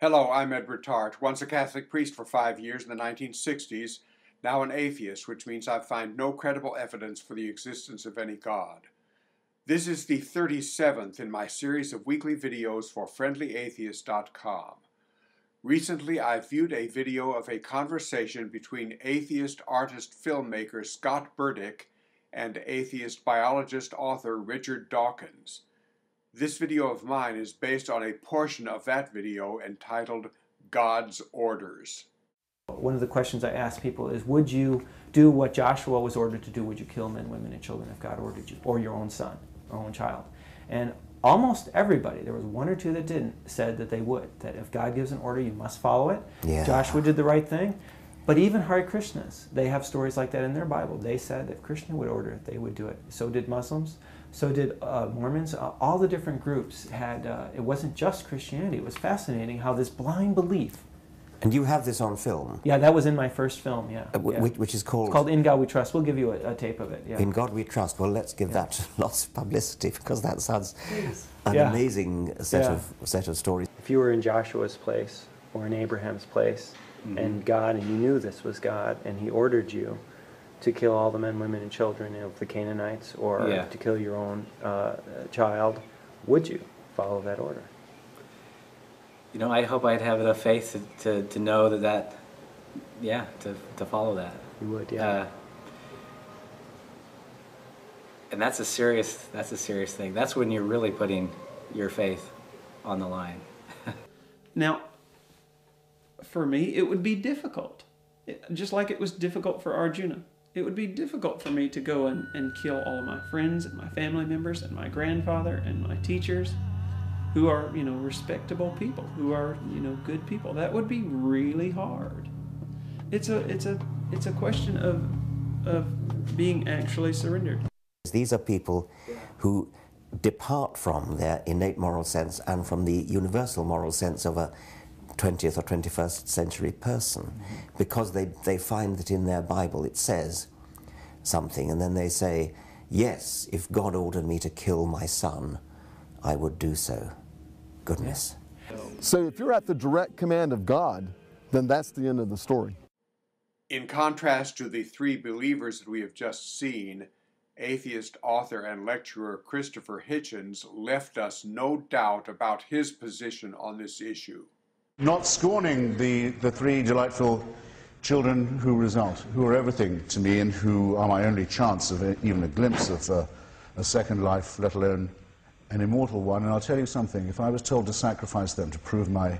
Hello, I'm Edward Tarte, once a Catholic priest for 5 years in the 1960s, now an atheist, which means I find no credible evidence for the existence of any God. This is the 37th in my series of weekly videos for friendlyatheist.com. Recently, I viewed a video of a conversation between atheist artist filmmaker Scott Burdick and atheist biologist author Richard Dawkins. This video of mine is based on a portion of that video entitled God's Orders. One of the questions I ask people is, would you do what Joshua was ordered to do? Would you kill men, women, and children if God ordered you? Or your own son, or own child? And almost everybody, there was one or two that didn't, said that they would. That if God gives an order, you must follow it. Yeah. Joshua did the right thing. But even Hare Krishnas, they have stories like that in their Bible. They said that if Krishna would order it, they would do it. So did Muslims. So did Mormons. All the different groups had, it wasn't just Christianity. It was fascinating how this blind belief. And you have this on film? Yeah, that was in my first film, yeah. Which is called? It's called In God We Trust. We'll give you a tape of it, yeah. In God We Trust. Well, let's give that lots of publicity, because that sounds an Yeah. amazing set of stories. If you were in Joshua's place or in Abraham's place, and God, and you knew this was God, and He ordered you to kill all the men, women, and children of the Canaanites, or to kill your own child, would you follow that order? You know, I hope I'd have enough faith to know to follow that. You would, yeah. And that's a serious thing. That's when you're really putting your faith on the line. Now, for me, it would be difficult. Just like it was difficult for Arjuna. It would be difficult for me to go and kill all of my friends and my family members and my grandfather and my teachers, who are, respectable people, who are, good people. That would be really hard. It's a question of being actually surrendered. These are people who depart from their innate moral sense and from the universal moral sense of a 20th or 21st century person, because they find that in their Bible it says something, and then they say, yes, if God ordered me to kill my son, I would do so. Goodness. So if you're at the direct command of God, then that's the end of the story. In contrast to the three believers that we have just seen, atheist author and lecturer Christopher Hitchens left us no doubt about his position on this issue. Not scorning the three delightful children who are everything to me and who are my only chance of even a glimpse of a second life, let alone an immortal one. And I'll tell you something, if I was told to sacrifice them to prove my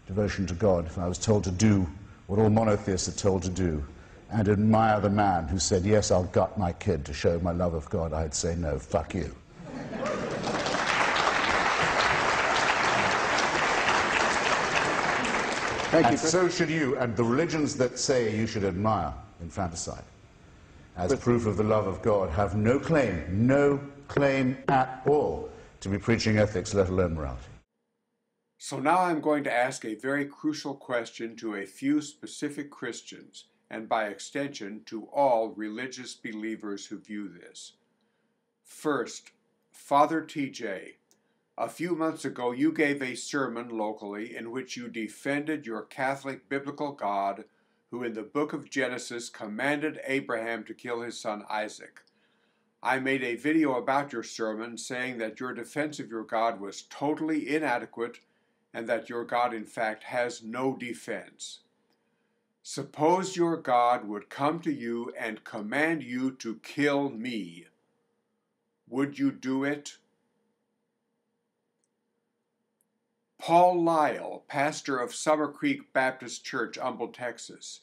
devotion to God, if I was told to do what all monotheists are told to do, and admire the man who said, yes, I'll gut my kid to show my love of God, I'd say, no, fuck you. And so should you, and the religions that say you should admire infanticide as proof of the love of God have no claim at all to be preaching ethics, let alone morality. So now I'm going to ask a very crucial question to a few specific Christians, and by extension to all religious believers who view this. First, Father TJ, a few months ago you gave a sermon locally in which you defended your Catholic biblical God, who in the book of Genesis commanded Abraham to kill his son Isaac. I made a video about your sermon saying that your defense of your God was totally inadequate and that your God in fact has no defense. Suppose your God would come to you and command you to kill me. Would you do it? Paul Lyle, pastor of Summer Creek Baptist Church, Humble, Texas.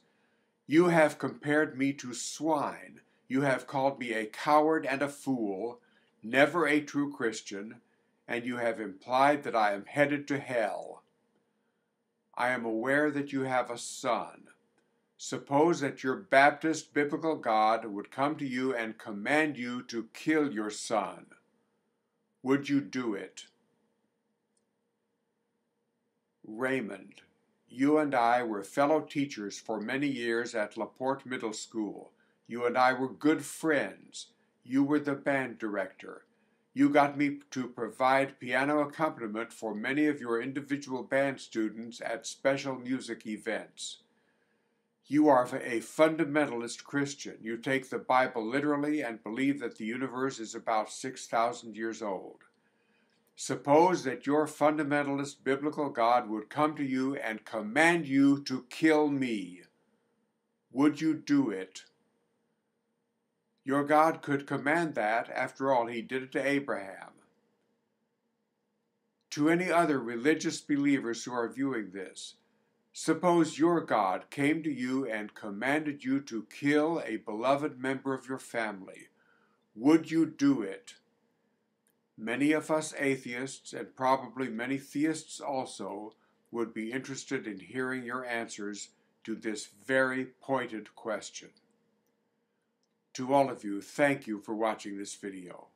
You have compared me to swine. You have called me a coward and a fool, never a true Christian, and you have implied that I am headed to hell. I am aware that you have a son. Suppose that your Baptist biblical God would come to you and command you to kill your son. Would you do it? Raymond, you and I were fellow teachers for many years at LaPorte Middle School. You and I were good friends. You were the band director. You got me to provide piano accompaniment for many of your individual band students at special music events. You are a fundamentalist Christian. You take the Bible literally and believe that the universe is about 6,000 years old. Suppose that your fundamentalist biblical God would come to you and command you to kill me. Would you do it? Your God could command that. After all, he did it to Abraham. To any other religious believers who are viewing this, suppose your God came to you and commanded you to kill a beloved member of your family. Would you do it? Many of us atheists, and probably many theists also, would be interested in hearing your answers to this very pointed question. To all of you, thank you for watching this video.